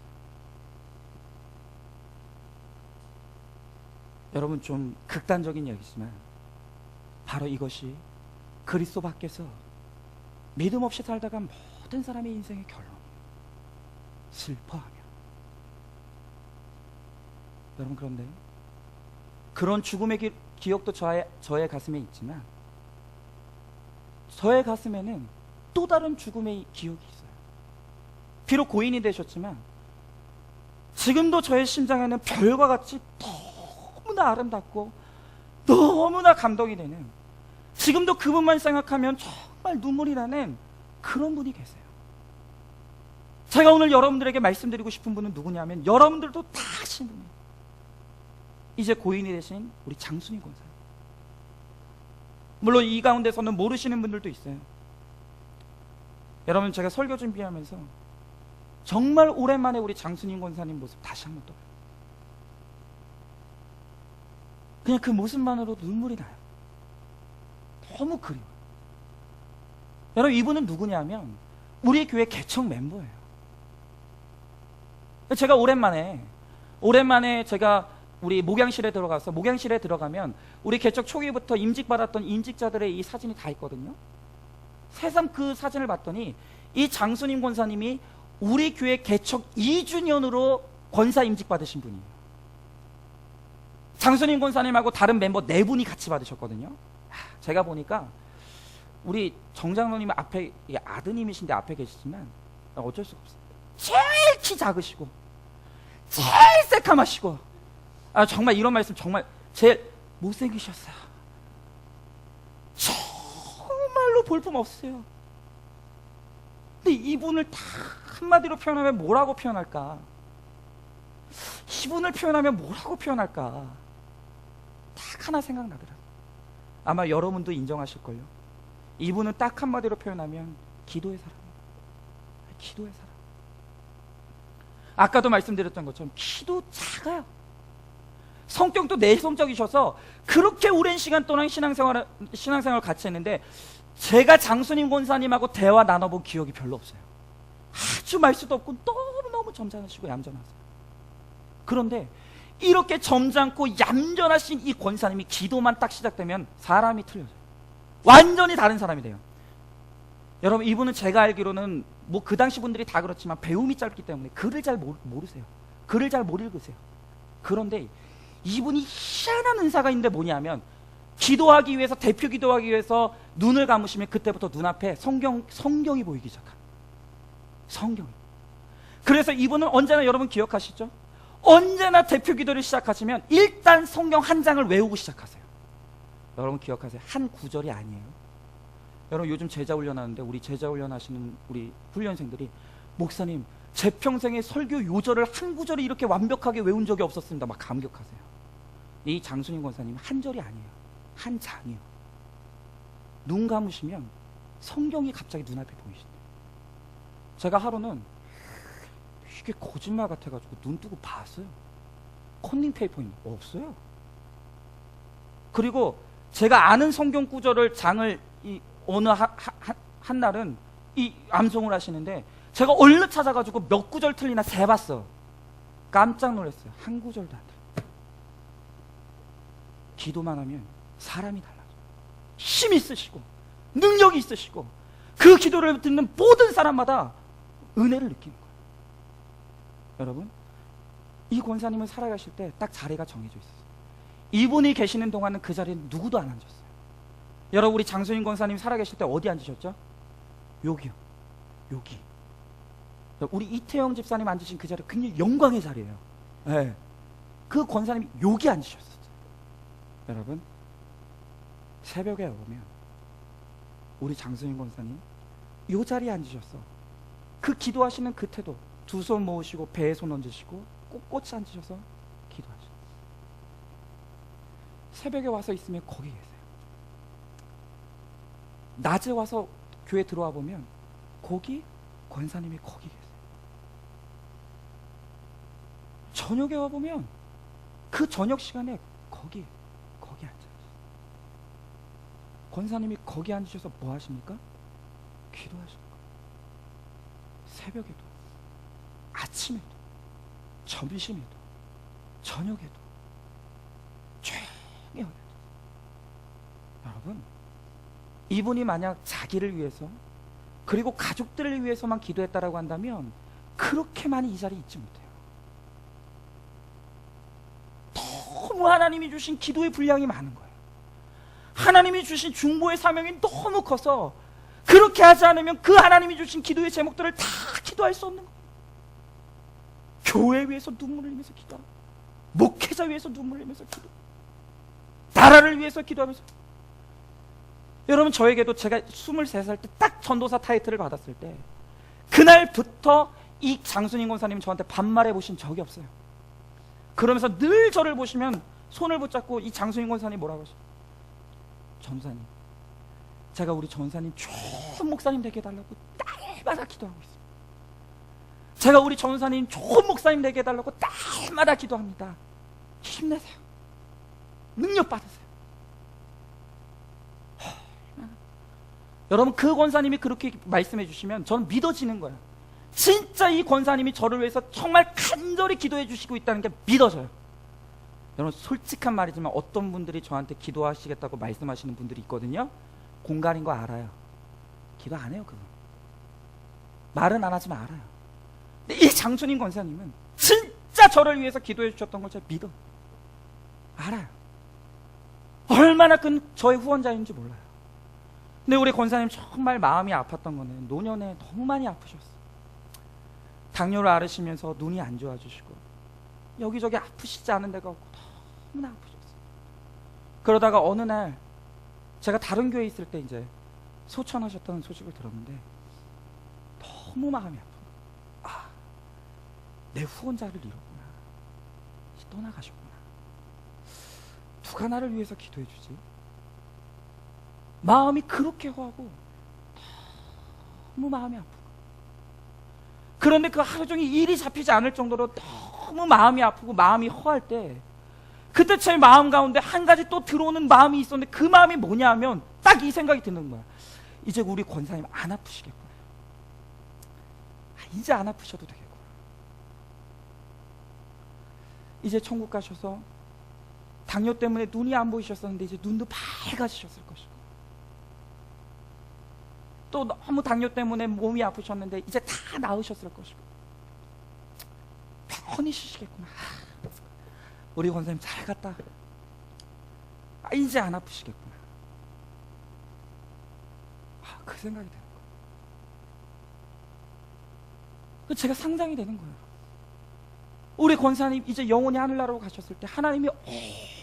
여러분, 좀 극단적인 이야기지만 바로 이것이 그리스도 밖에서 믿음 없이 살다가 모든 사람의 인생의 결론, 슬퍼하며. 여러분, 그런데 그런 죽음의 기억도 저의 가슴에 있지만, 저의 가슴에는 또 다른 죽음의 기억이 있어요. 비록 고인이 되셨지만 지금도 저의 심장에는 별과 같이 너무나 아름답고 너무나 감동이 되는, 지금도 그분만 생각하면 정말 눈물이 나는 그런 분이 계세요. 제가 오늘 여러분들에게 말씀드리고 싶은 분은 누구냐면, 여러분들도 다 아시는 분이에요. 이제 고인이 되신 우리 장순임 권사님. 물론 이 가운데서는 모르시는 분들도 있어요. 여러분, 제가 설교 준비하면서 정말 오랜만에 우리 장순임 권사님 모습 다시 한번 또 봐요. 그냥 그 모습만으로도 눈물이 나요. 너무 그리워요. 여러분, 이분은 누구냐면 우리 교회 개척 멤버예요. 제가 오랜만에 제가 우리 목양실에 들어가면 우리 개척 초기부터 임직받았던 임직자들의 이 사진이 다 있거든요. 새삼 그 사진을 봤더니 이 장순임 권사님이 우리 교회 개척 2주년으로 권사 임직 받으신 분이에요. 장순임 권사님하고 다른 멤버 4분이 같이 받으셨거든요. 제가 보니까 우리 정장로님 앞에, 아드님이신데 앞에 계시지만 어쩔 수가 없어요. 제일 키 작으시고 제일 새카마시고, 정말 이런 말씀 정말 제일 못생기셨어요. 정말로 볼품 없으세요. 근데 이분을 다 한마디로 표현하면 뭐라고 표현할까? 이분을 표현하면 뭐라고 표현할까? 딱 하나 생각나더라고요. 아마 여러분도 인정하실걸요. 이분은 딱 한마디로 표현하면 기도의 사람이에요. 기도의 사람. 아까도 말씀드렸던 것처럼 키도 작아요. 성격도 내성적이셔서 그렇게 오랜 시간 동안 신앙생활을 같이 했는데 제가 장순임 권사님하고 대화 나눠본 기억이 별로 없어요. 아주 말수도 없고 너무너무 점잖으시고 얌전하세요. 그런데 이렇게 점잖고 얌전하신 이 권사님이 기도만 딱 시작되면 사람이 틀려져요. 완전히 다른 사람이 돼요. 여러분, 이분은 제가 알기로는 뭐 그 당시 분들이 다 그렇지만 배움이 짧기 때문에 글을 잘 모르세요. 글을 잘 못 읽으세요. 그런데 이분이 희한한 은사가 있는데 뭐냐면, 기도하기 위해서, 대표 기도하기 위해서 눈을 감으시면 그때부터 눈앞에 성경이 보이기 시작합니다. 성경이. 그래서 이분은 언제나, 여러분 기억하시죠? 언제나 대표 기도를 시작하시면 일단 성경 한 장을 외우고 시작하세요. 여러분 기억하세요. 한 구절이 아니에요. 여러분 요즘 제자 훈련하는데, 우리 제자 훈련하시는 우리 훈련생들이, 목사님 제 평생에 설교 요절을 한 구절이 이렇게 완벽하게 외운 적이 없었습니다. 막 감격하세요. 이 장순임 권사님 한 절이 아니에요. 한 장이에요. 눈 감으시면 성경이 갑자기 눈앞에 보이신대요. 제가 하루는 이게 거짓말 같아가지고 눈 뜨고 봤어요. 컨닝 페이퍼 있는 거 없어요. 그리고 제가 아는 성경 구절을 장을 어느 한 날은 이 암송을 하시는데 제가 얼른 찾아가지고 몇 구절 틀리나 세봤어. 깜짝 놀랐어요. 한 구절도 안 돼. 기도만 하면 사람이 달라져요. 힘이 있으시고 능력이 있으시고 그 기도를 듣는 모든 사람마다 은혜를 느끼는 거예요. 여러분, 이 권사님은 살아가실 때 딱 자리가 정해져 있었어요. 이분이 계시는 동안은 그 자리에 누구도 안 앉았어요. 여러분, 우리 장순임 권사님 살아계실 때 어디 앉으셨죠? 여기요. 여기. 우리 이태영 집사님 앉으신 그 자리 굉장히 영광의 자리예요. 네. 그 권사님이 여기 앉으셨어요. 여러분, 새벽에 오면 우리 장순임 권사님 이 자리에 앉으셨어. 그 기도하시는 그 태도, 두 손 모으시고 배에 손 얹으시고 꼿꼿이 앉으셔서 기도하시고, 새벽에 와서 있으면 거기 계세요. 낮에 와서 교회 들어와 보면 거기 권사님이 거기 계세요. 저녁에 와 보면 그 저녁 시간에 거기 앉아있어요. 권사님이 거기 앉으셔서 뭐 하십니까? 기도하십니까? 새벽에도, 아침에도, 점심에도, 저녁에도, 조용히 하게. 여러분, 이분이 만약 자기를 위해서 그리고 가족들을 위해서만 기도했다라고 한다면 그렇게 많이 이 자리에 있지 못해요. 너무 하나님이 주신 기도의 분량이 많은 거예요. 하나님이 주신 중보의 사명이 너무 커서 그렇게 하지 않으면 그 하나님이 주신 기도의 제목들을 다 기도할 수 없는 거예요. 교회 위해서 눈물을 흘리면서 기도하고, 목회자 위해서 눈물을 흘리면서 기도, 나라를 위해서 기도하면서. 여러분, 저에게도 제가 23살 때 딱 전도사 타이틀을 받았을 때 그날부터 이 장순임 권사님은 저한테 반말해 보신 적이 없어요. 그러면서 늘 저를 보시면 손을 붙잡고 이 장순임 권사님 뭐라고 하셔? 전사님, 제가 우리 전사님 좋은 목사님 되게 해달라고 날마다 기도하고 있습니다. 제가 우리 전사님 좋은 목사님 되게 해달라고 날마다 기도합니다. 힘내세요. 능력 받으세요. 여러분, 그 권사님이 그렇게 말씀해 주시면 저는 믿어지는 거예요. 진짜 이 권사님이 저를 위해서 정말 간절히 기도해 주시고 있다는 게 믿어져요. 여러분, 솔직한 말이지만 어떤 분들이 저한테 기도하시겠다고 말씀하시는 분들이 있거든요. 공갈인 거 알아요. 기도 안 해요. 그분 말은 안 하지만 알아요. 근데 이 장순임 권사님은 진짜 저를 위해서 기도해 주셨던 걸 제가 믿어. 알아요. 얼마나 그 저의 후원자인지 몰라요. 근데 우리 권사님 정말 마음이 아팠던 거는 노년에 너무 많이 아프셨어요. 당뇨를 앓으시면서 눈이 안 좋아지시고 여기저기 아프시지 않은 데가 없고 너무나 아프셨어요. 그러다가 어느 날 제가 다른 교회에 있을 때 이제 소천하셨다는 소식을 들었는데 너무 마음이 아픈 거예요. 내 후원자를 잃었구나. 떠나가셨구나. 누가 나를 위해서 기도해 주지? 마음이 그렇게 허하고 너무 마음이 아프고, 그런데 그 하루 종일 일이 잡히지 않을 정도로 너무 마음이 아프고 마음이 허할 때, 그때 제 마음 가운데 한 가지 또 들어오는 마음이 있었는데 그 마음이 뭐냐 하면 딱 이 생각이 드는 거야. 이제 우리 권사님 안 아프시겠구나. 이제 안 아프셔도 되겠구나. 이제 천국 가셔서 당뇨 때문에 눈이 안 보이셨었는데 이제 눈도 밝아지셨을 것이고, 또 너무 당뇨 때문에 몸이 아프셨는데 이제 다 나으셨을 것이고, 편히 쉬시겠구나. 우리 권사님 잘 갔다. 이제 안 아프시겠구나. 그 생각이 되는 거예요. 제가 상상이 되는 거예요. 우리 권사님 이제 영원히 하늘나라로 가셨을 때 하나님이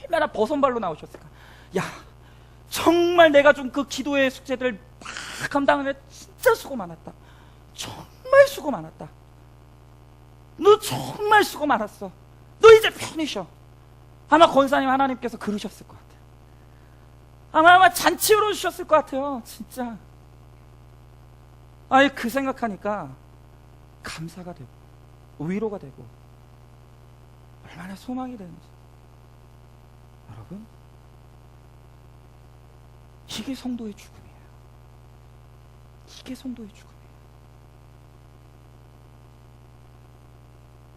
얼마나 버선발로 나오셨을까. 야, 정말 내가 좀 그 기도의 숙제들을 다 감당하는데 진짜 수고 많았다. 정말 수고 많았다. 너 정말 수고 많았어. 너 이제 편히 쉬어. 아마 권사님 하나님께서 그러셨을 것 같아요. 아마 잔치 열어주셨을 것 같아요. 진짜. 그 생각하니까 감사가 되고 위로가 되고 얼마나 소망이 되는지. 여러분, 이게 성도의 죽음이에요. 이게 성도의 죽음이에요.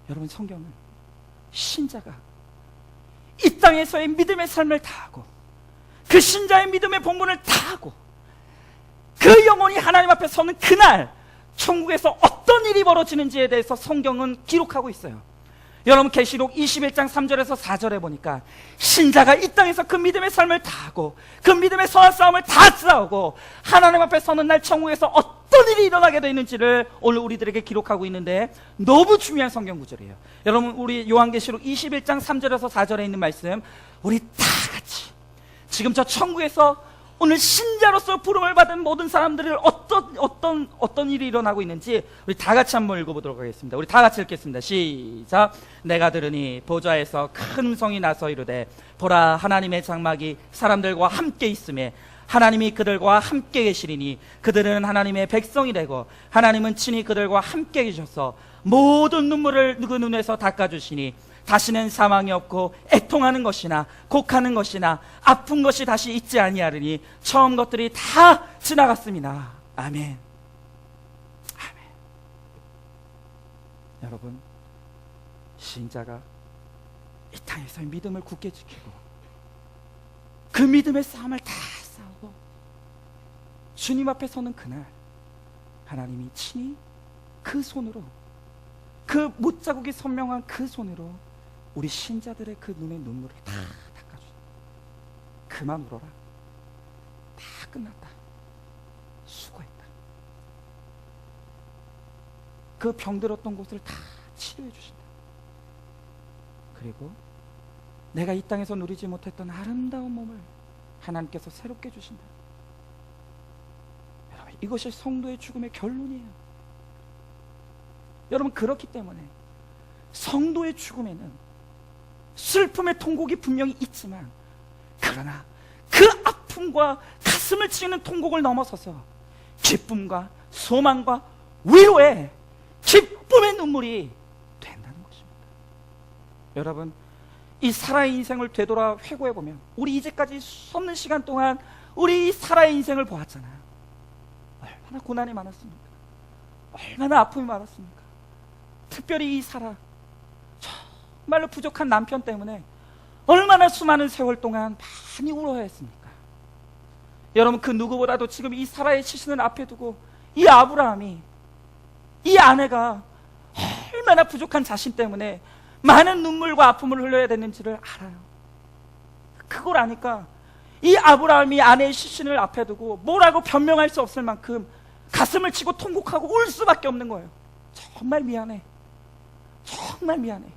여러분, 성경은 신자가 이 땅에서의 믿음의 삶을 다하고 그 신자의 믿음의 본분을 다하고 그 영혼이 하나님 앞에 서는 그날 천국에서 어떤 일이 벌어지는지에 대해서 성경은 기록하고 있어요. 여러분, 계시록 21장 3절에서 4절에 보니까 신자가 이 땅에서 그 믿음의 삶을 다하고 그 믿음의 선한 싸움을 다 싸우고 하나님 앞에 서는 날 천국에서 어떤 일이 일어나게 되는지를 오늘 우리들에게 기록하고 있는데, 너무 중요한 성경 구절이에요. 여러분, 우리 요한계시록 21장 3절에서 4절에 있는 말씀, 우리 다 같이 지금 저 천국에서 오늘 신자로서 부름을 받은 모든 사람들을 어떤 일이 일어나고 있는지 우리 다 같이 한번 읽어보도록 하겠습니다. 우리 다 같이 읽겠습니다. 시작. 내가 들으니 보좌에서 큰 음성이 나서 이르되, 보라, 하나님의 장막이 사람들과 함께 있음에 하나님이 그들과 함께 계시리니 그들은 하나님의 백성이 되고 하나님은 친히 그들과 함께 계셔서 모든 눈물을 그 눈에서 닦아주시니 다시는 사망이 없고 애통하는 것이나 곡하는 것이나 아픈 것이 다시 있지 아니하리니 처음 것들이 다 지나갔습니다. 아멘. 아멘. 여러분, 신자가 이 땅에서의 믿음을 굳게 지키고 그 믿음의 싸움을 다 싸우고 주님 앞에 서는 그날 하나님이 친히 그 손으로, 그 못자국이 선명한 그 손으로 우리 신자들의 그 눈의 눈물을 다 닦아주니 그만 울어라. 다 끝났다. 수고했다. 그 병들었던 곳을 다 치료해 주신다. 그리고 내가 이 땅에서 누리지 못했던 아름다운 몸을 하나님께서 새롭게 주신다. 여러분, 이것이 성도의 죽음의 결론이에요. 여러분, 그렇기 때문에 성도의 죽음에는 슬픔의 통곡이 분명히 있지만, 그러나 그 아픔과 가슴을 치는 통곡을 넘어서서 기쁨과 소망과 위로의 기쁨의 눈물이 된다는 것입니다. 여러분, 이 살아의 인생을 되돌아 회고해보면 우리 이제까지 수없는 시간 동안 우리 이 살아의 인생을 보았잖아요. 얼마나 고난이 많았습니까? 얼마나 아픔이 많았습니까? 특별히 이 사라, 정말로 부족한 남편 때문에 얼마나 수많은 세월 동안 많이 울어했습니까? 여러분, 그 누구보다도 지금 이 사라의 시신을 앞에 두고 이 아브라함이, 이 아내가 얼마나 부족한 자신 때문에 많은 눈물과 아픔을 흘려야 되는지를 알아요. 그걸 아니까 이 아브라함이 아내의 시신을 앞에 두고 뭐라고 변명할 수 없을 만큼 가슴을 치고 통곡하고 울 수밖에 없는 거예요. 정말 미안해. 정말 미안해.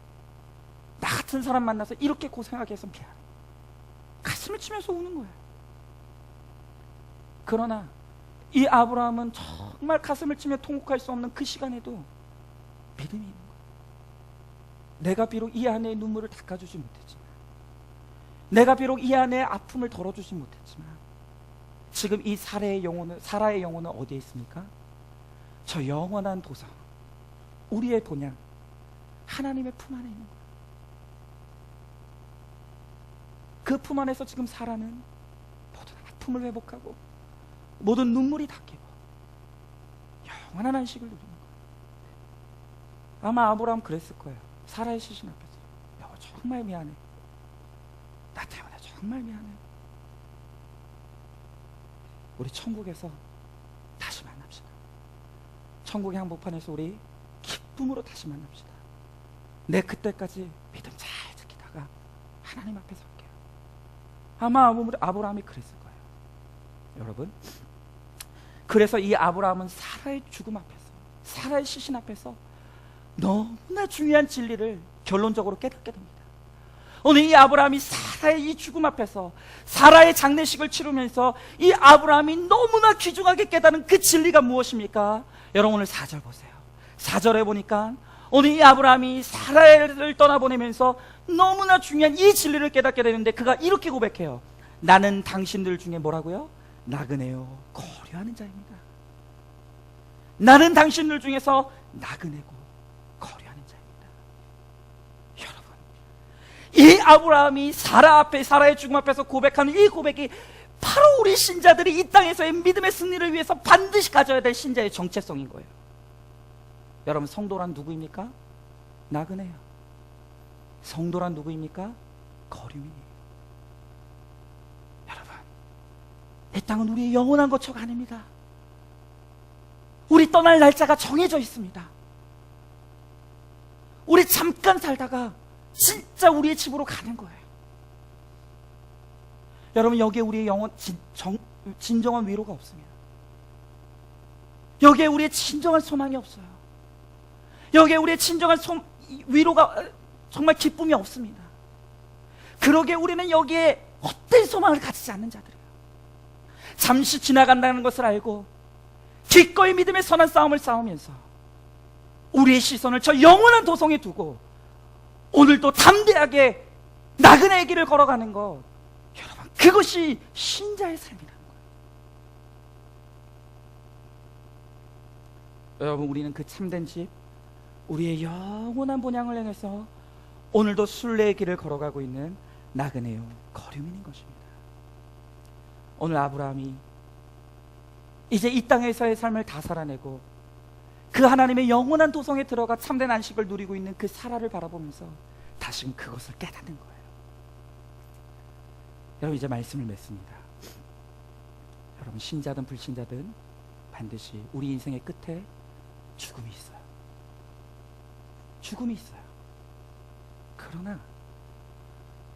나 같은 사람 만나서 이렇게 고생하게 해서 미안해. 가슴을 치면서 우는 거예요. 그러나 이 아브라함은 정말 가슴을 치며 통곡할 수 없는 그 시간에도 믿음이 있는 거예요. 내가 비록 이 아내의 눈물을 닦아주지 못했지만, 내가 비록 이 아내의 아픔을 덜어주지 못했지만, 지금 이 사라의 영혼은 어디에 있습니까? 저 영원한 도성, 우리의 본향, 하나님의 품 안에 있는 거예요. 그 품 안에서 지금 사라는 모든 아픔을 회복하고 모든 눈물이 닦이고 영원한 안식을 누리는 거예요. 아마 아브라함 그랬을 거예요. 사라의 시신 앞에서, 여보 정말 미안해. 나 때문에 정말 미안해. 우리 천국에서 다시 만납시다. 천국의 한복판에서 우리 기쁨으로 다시 만납시다. 내 그때까지 믿음 잘 지키다가 하나님 앞에 설게요. 아마 아브라함이 그랬을 거예요. 여러분, 그래서 이 아브라함은 사라의 죽음 앞에서, 사라의 시신 앞에서 너무나 중요한 진리를 결론적으로 깨닫게 됩니다. 오늘 이 아브라함이 사라의 이 죽음 앞에서 사라의 장례식을 치르면서 이 아브라함이 너무나 귀중하게 깨달은 그 진리가 무엇입니까? 여러분 오늘 4절 보세요. 4절에 보니까 오늘 이 아브라함이 사라를 떠나보내면서 너무나 중요한 이 진리를 깨닫게 되는데 그가 이렇게 고백해요. 나는 당신들 중에 뭐라고요? 나그네요 거류하는 자입니다. 나는 당신들 중에서 나그네고 거류하는 자입니다. 여러분, 이 아브라함이 사라 앞에, 사라의 죽음 앞에서 고백하는 이 고백이 바로 우리 신자들이 이 땅에서의 믿음의 승리를 위해서 반드시 가져야 될 신자의 정체성인 거예요. 여러분, 성도란 누구입니까? 나그네요. 성도란 누구입니까? 거류민이에요. 여러분, 이 땅은 우리의 영원한 거처가 아닙니다. 우리 떠날 날짜가 정해져 있습니다. 우리 잠깐 살다가 진짜 우리의 집으로 가는 거예요. 여러분, 여기에 우리의 진정한 위로가 없습니다. 여기에 우리의 진정한 소망이 없어요. 여기에 우리의 진정한 위로가, 정말 기쁨이 없습니다. 그러기에 우리는 여기에 헛된 소망을 가지지 않는 자들이에요. 잠시 지나간다는 것을 알고 기꺼이 믿음의 선한 싸움을 싸우면서 우리의 시선을 저 영원한 도성에 두고 오늘도 담대하게 나그네의 길을 걸어가는 것, 여러분, 그것이 신자의 삶이라는 거예요. 여러분, 우리는 그 참된 집, 우리의 영원한 본향을 향해서 오늘도 순례의 길을 걸어가고 있는 나그네요 거류민인 것입니다. 오늘 아브라함이 이제 이 땅에서의 삶을 다 살아내고 그 하나님의 영원한 도성에 들어가 참된 안식을 누리고 있는 그 사라를 바라보면서 다시금 그것을 깨닫는 거예요. 여러분, 이제 말씀을 맺습니다. 여러분, 신자든 불신자든 반드시 우리 인생의 끝에 죽음이 있어요. 죽음이 있어요. 그러나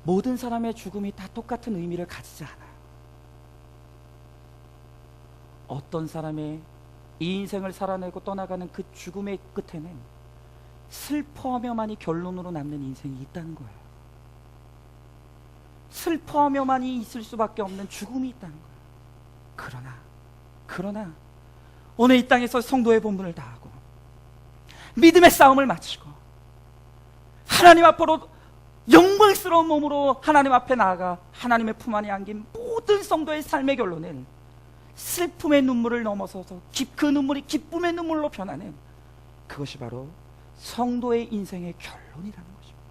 모든 사람의 죽음이 다 똑같은 의미를 가지지 않아요. 어떤 사람의 이 인생을 살아내고 떠나가는 그 죽음의 끝에는 슬퍼하며만이 결론으로 남는 인생이 있다는 거예요. 슬퍼하며만이 있을 수밖에 없는 죽음이 있다는 거예요. 그러나 오늘 이 땅에서 성도의 본분을 다하고 믿음의 싸움을 마치고 하나님 앞으로 영광스러운 몸으로 하나님 앞에 나아가 하나님의 품 안에 안긴 모든 성도의 삶의 결론은 슬픔의 눈물을 넘어서서 그 눈물이 기쁨의 눈물로 변하는, 그것이 바로 성도의 인생의 결론이라는 것입니다.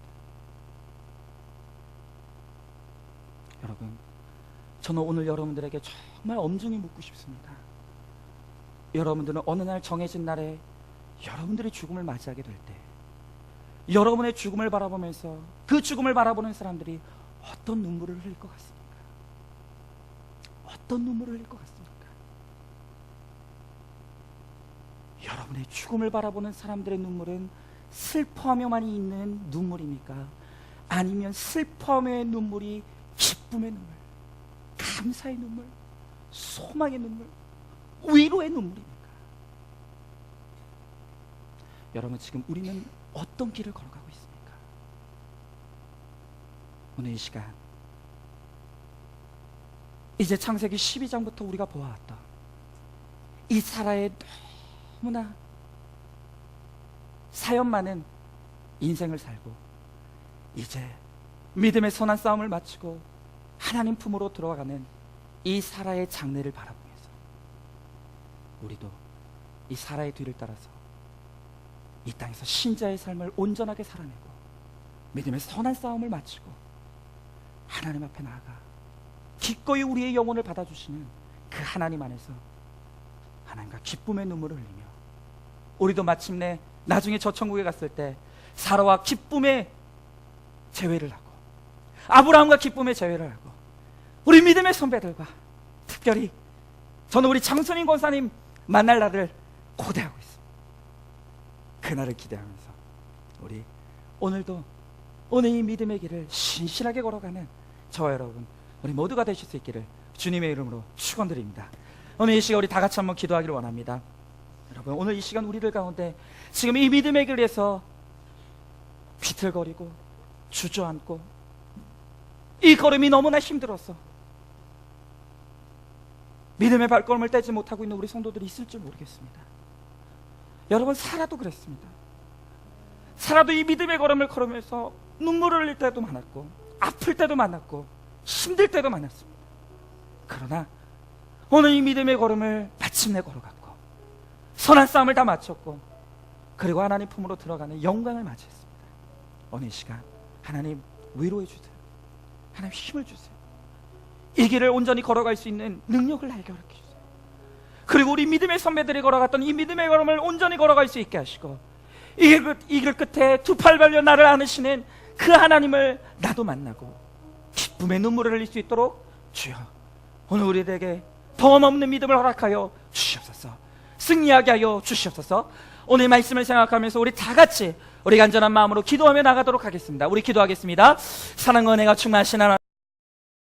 여러분, 저는 오늘 여러분들에게 정말 엄중히 묻고 싶습니다. 여러분들은 어느 날 정해진 날에 여러분들이 죽음을 맞이하게 될 때, 여러분의 죽음을 바라보면서 그 죽음을 바라보는 사람들이 어떤 눈물을 흘릴 것 같습니까? 어떤 눈물을 흘릴 것 같습니까? 여러분의 죽음을 바라보는 사람들의 눈물은 슬퍼하며만 있는 눈물입니까? 아니면 슬퍼함의 눈물이 기쁨의 눈물, 감사의 눈물, 소망의 눈물, 위로의 눈물입니까? 여러분, 지금 우리는 어떤 길을 걸어가고 있습니까? 오늘 이 시간, 이제 창세기 12장부터 우리가 보아왔던 이 사라의 너무나 사연 많은 인생을 살고 이제 믿음의 선한 싸움을 마치고 하나님 품으로 들어가는 이 사라의 장래를 바라보면서 우리도 이 사라의 뒤를 따라서 이 땅에서 신자의 삶을 온전하게 살아내고 믿음의 선한 싸움을 마치고 하나님 앞에 나아가 기꺼이 우리의 영혼을 받아주시는 그 하나님 안에서 하나님과 기쁨의 눈물을 흘리며 우리도 마침내 나중에 저 천국에 갔을 때 사라와 기쁨의 재회를 하고 아브라함과 기쁨의 재회를 하고 우리 믿음의 선배들과 특별히 저는 우리 장선인 권사님 만날 날을 고대하고 있습니다. 그날을 기대하면서 우리 오늘도 오늘 이 믿음의 길을 신실하게 걸어가는 저와 여러분 우리 모두가 되실 수 있기를 주님의 이름으로 축원드립니다. 오늘 이 시간 우리 다 같이 한번 기도하기를 원합니다. 여러분, 오늘 이 시간 우리들 가운데 지금 이 믿음의 길에서 비틀거리고 주저앉고 이 걸음이 너무나 힘들어서 믿음의 발걸음을 떼지 못하고 있는 우리 성도들이 있을지 모르겠습니다. 여러분, 사라도 그랬습니다. 사라도 이 믿음의 걸음을 걸으면서 눈물을 흘릴 때도 많았고 아플 때도 많았고 힘들 때도 많았습니다. 그러나 오늘 이 믿음의 걸음을 마침내 걸어갔고 선한 싸움을 다 마쳤고 그리고 하나님 품으로 들어가는 영광을 맞이했습니다. 오늘 이 시간 하나님 위로해 주세요. 하나님 힘을 주세요. 이 길을 온전히 걸어갈 수 있는 능력을 나에게 허락해 주세요. 그리고 우리 믿음의 선배들이 걸어갔던 이 믿음의 걸음을 온전히 걸어갈 수 있게 하시고 이 길 끝에 두 팔 벌려 나를 안으시는 그 하나님을 나도 만나고 기쁨의 눈물을 흘릴 수 있도록 주여 오늘 우리에게 범없는 믿음을 허락하여 주시옵소서. 승리하게 하여 주시옵소서. 오늘 말씀을 생각하면서 우리 다 같이 우리 간절한 마음으로 기도하며 나가도록 하겠습니다. 우리 기도하겠습니다. 사랑과 은혜가 충만하신 하나님,